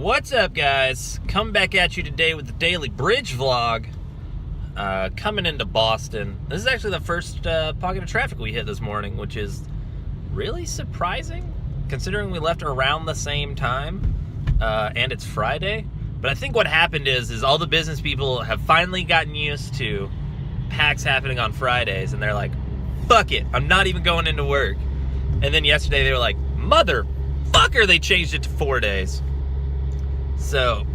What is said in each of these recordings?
What's up, guys? Coming back at you today with the daily bridge vlog. Coming into Boston. This is actually the first pocket of traffic we hit this morning, which is really surprising considering we left around the same time, and it's Friday. But I think what happened is all the business people have finally gotten used to PAX happening on Fridays, and they're like, fuck it, I'm not even going into work. And then yesterday they were like, motherfucker, they changed it to 4 days. So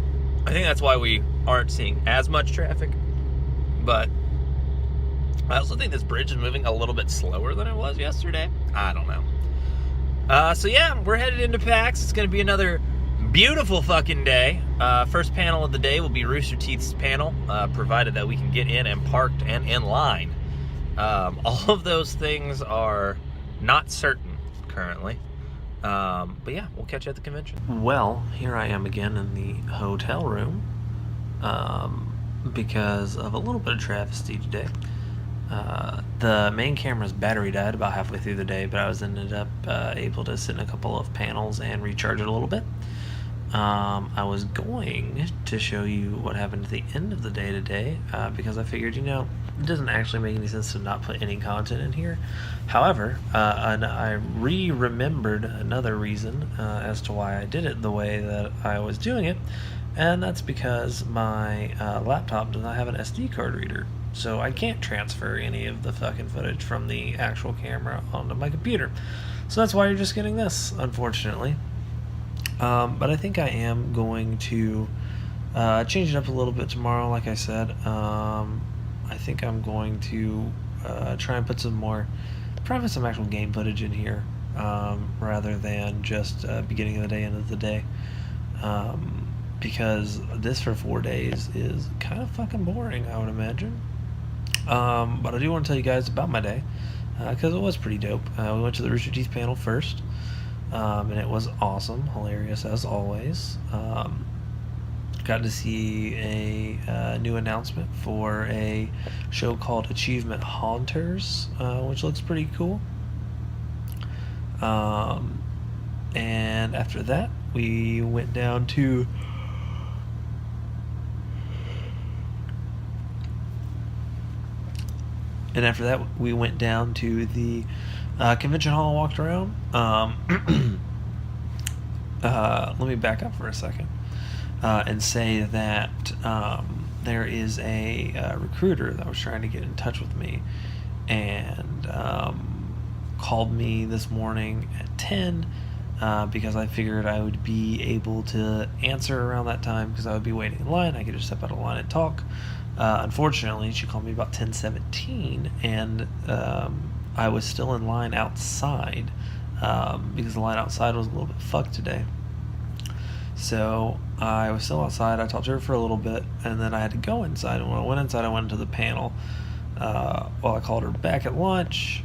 I think that's why we aren't seeing as much traffic. But I also think this bridge is moving a little bit slower than it was yesterday. I don't know. So yeah, we're headed into PAX. It's going to be another beautiful fucking day. First panel of the day will be Rooster Teeth's panel, provided that we can get in and parked and in line. All of those things are not certain currently. But yeah, we'll catch you at the convention. Well, here I am again in the hotel room, because of a little bit of travesty today. The main camera's battery died about halfway through the day, but I was ended up able to sit in a couple of panels and recharge it a little bit. I was going to show you what happened at the end of the day today, because I figured, it doesn't actually make any sense to not put any content in here. However, and I remembered another reason as to why I did it the way that I was doing it, and that's because my laptop does not have an SD card reader, so I can't transfer any of the fucking footage from the actual camera onto my computer. So that's why you're just getting this, unfortunately. But I think I am going to change it up a little bit tomorrow, like I said. I think I'm going to try and put probably some actual game footage in here, rather than just beginning of the day, end of the day. Because this for 4 days is kind of fucking boring, I would imagine. But I do want to tell you guys about my day, because it was pretty dope. We went to the Rooster Teeth panel first. And it was awesome, hilarious as always. Got to see a new announcement for a show called Achievement Haunters, which looks pretty cool. And after that, we went down to the convention hall and walked around. Let me back up for a second and say that there is a recruiter that was trying to get in touch with me and called me this morning at 10 because I figured I would be able to answer around that time because I would be waiting in line. I could just step out of line and talk. Unfortunately, she called me about 10:17, and I was still in line outside because the line outside was a little bit fucked today. So I was still outside. I talked to her for a little bit, and then I had to go inside. And when I went inside, I went into the panel. I called her back at lunch.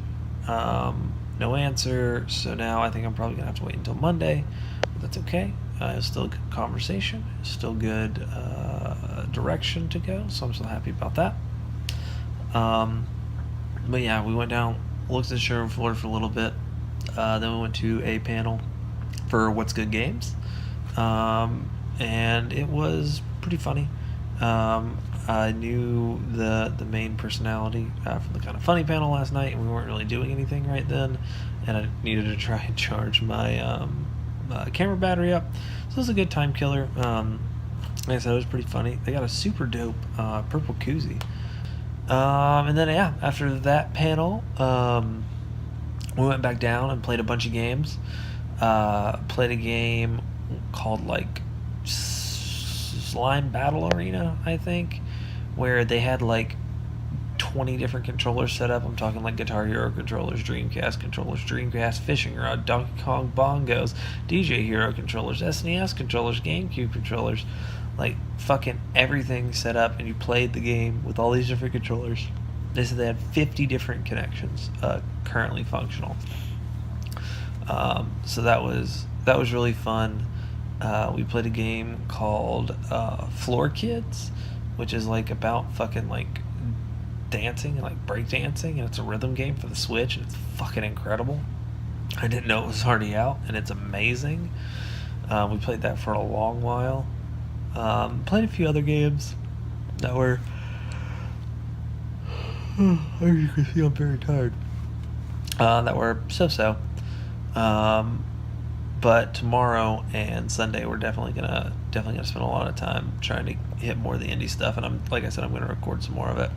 No answer. So now I think I'm probably going to have to wait until Monday. But that's okay. It was still a good conversation. It was still good direction to go. So I'm still happy about that. But yeah, we went down, looked at the showroom floor for a little bit. Then we went to a panel for What's Good Games. And it was pretty funny. I knew the main personality from the Kind of Funny panel last night, and we weren't really doing anything right then. And I needed to try and charge my camera battery up. So it was a good time killer. Like I said, it was pretty funny. They got a super dope purple koozie. And then, yeah, after that panel, we went back down and played a bunch of games. Played a game called, Slime Battle Arena, I think, where they had, 20 different controllers set up. I'm talking Guitar Hero controllers, Dreamcast fishing rod, Donkey Kong bongos, DJ Hero controllers, SNES controllers, GameCube controllers. Fucking everything set up, and you played the game with all these different controllers. They said they had 50 different connections currently functional. So that was really fun. We played a game called Floor Kids, which is about fucking dancing and break dancing, and it's a rhythm game for the Switch, and it's fucking incredible. I didn't know it was already out, and it's amazing. We played that for a long while. Played a few other games that were... as you can see, I'm very tired. That were so-so. But tomorrow and Sunday we're definitely gonna spend a lot of time trying to hit more of the indie stuff, and like I said, I'm gonna record some more of it.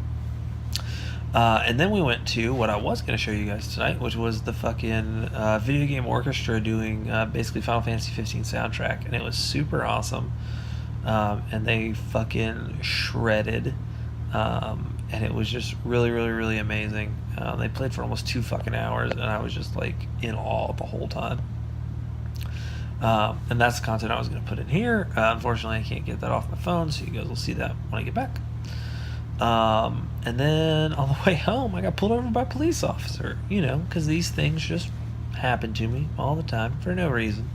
And then we went to what I was gonna show you guys tonight, which was the fucking video game orchestra doing basically Final Fantasy 15 soundtrack, and it was super awesome. And they fucking shredded, and it was just really, really, really amazing. They played for almost 2 fucking hours, and I was just like in awe the whole time. And that's the content I was going to put in here. Unfortunately, I can't get that off my phone, so you guys will see that when I get back. And then on the way home, I got pulled over by a police officer, you know, because these things just happen to me all the time for no reason.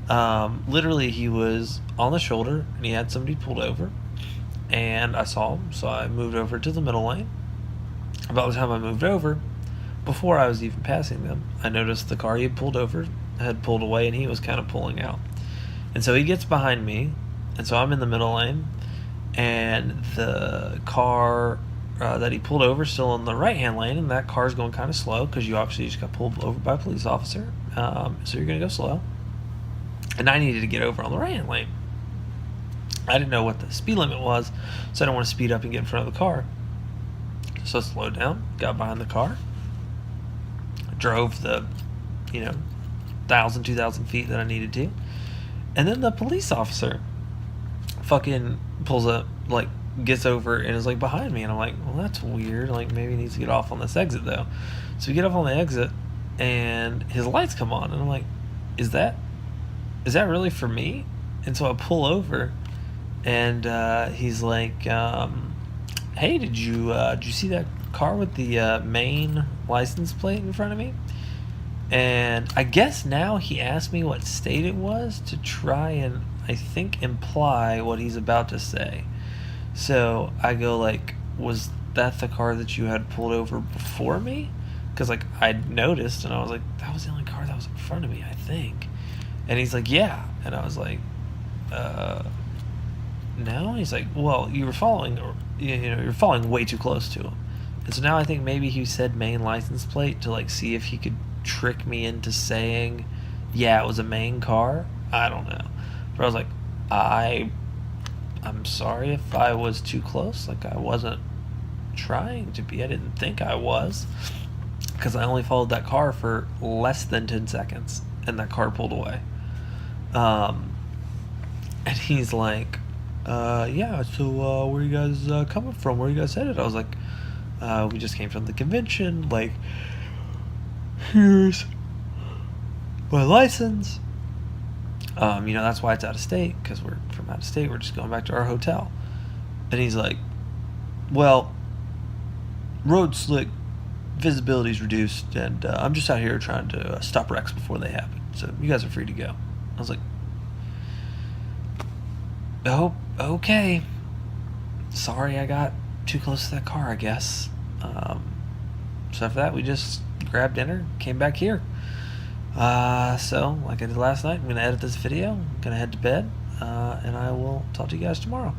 Literally, he was on the shoulder, and he had somebody pulled over, and I saw him, so I moved over to the middle lane. About the time I moved over, before I was even passing them, I noticed the car he had pulled over had pulled away, and he was kind of pulling out. And so he gets behind me, and so I'm in the middle lane, and the car that he pulled over is still in the right-hand lane, and that car's going kind of slow because you obviously just got pulled over by a police officer, so you're going to go slow. And I needed to get over on the right-hand lane. I didn't know what the speed limit was, so I didn't want to speed up and get in front of the car. So I slowed down, got behind the car, drove the, 1,000, 2,000 feet that I needed to. And then the police officer fucking pulls up, like, gets over and is, like, behind me. And I'm like, well, that's weird. Like, maybe he needs to get off on this exit, though. So we get off on the exit, and his lights come on. And I'm like, is that really for me? And so I pull over, and he's like, hey, did you see that car with the Maine license plate in front of me? And I guess now he asked me what state it was to try and, I think, imply what he's about to say. So I go, like, was that the car that you had pulled over before me? Because, like, I'd noticed, and I was like, that was the only car that was in front of me, I think. And he's like, yeah. And I was like, no? And he's like, well, you were following, or, you're following way too close to him. And so now I think maybe he said Maine license plate to, like, see if he could trick me into saying, yeah, it was a Maine car. I don't know. But I was like, I'm sorry if I was too close. Like, I wasn't trying to be. I didn't think I was. Because I only followed that car for less than 10 seconds. And that car pulled away. And he's like, yeah, so where are you guys coming from? Where are you guys headed? I was like, we just came from the convention. Like, here's my license. That's why it's out of state, because we're from out of state. We're just going back to our hotel. And he's like, well, road slick, visibility's reduced, and I'm just out here trying to stop wrecks before they happen. So you guys are free to go. I was like, oh, okay. Sorry I got too close to that car, I guess. So after that, we just grabbed dinner, came back here. So, like I did last night, I'm going to edit this video, I'm going to head to bed, and I will talk to you guys tomorrow.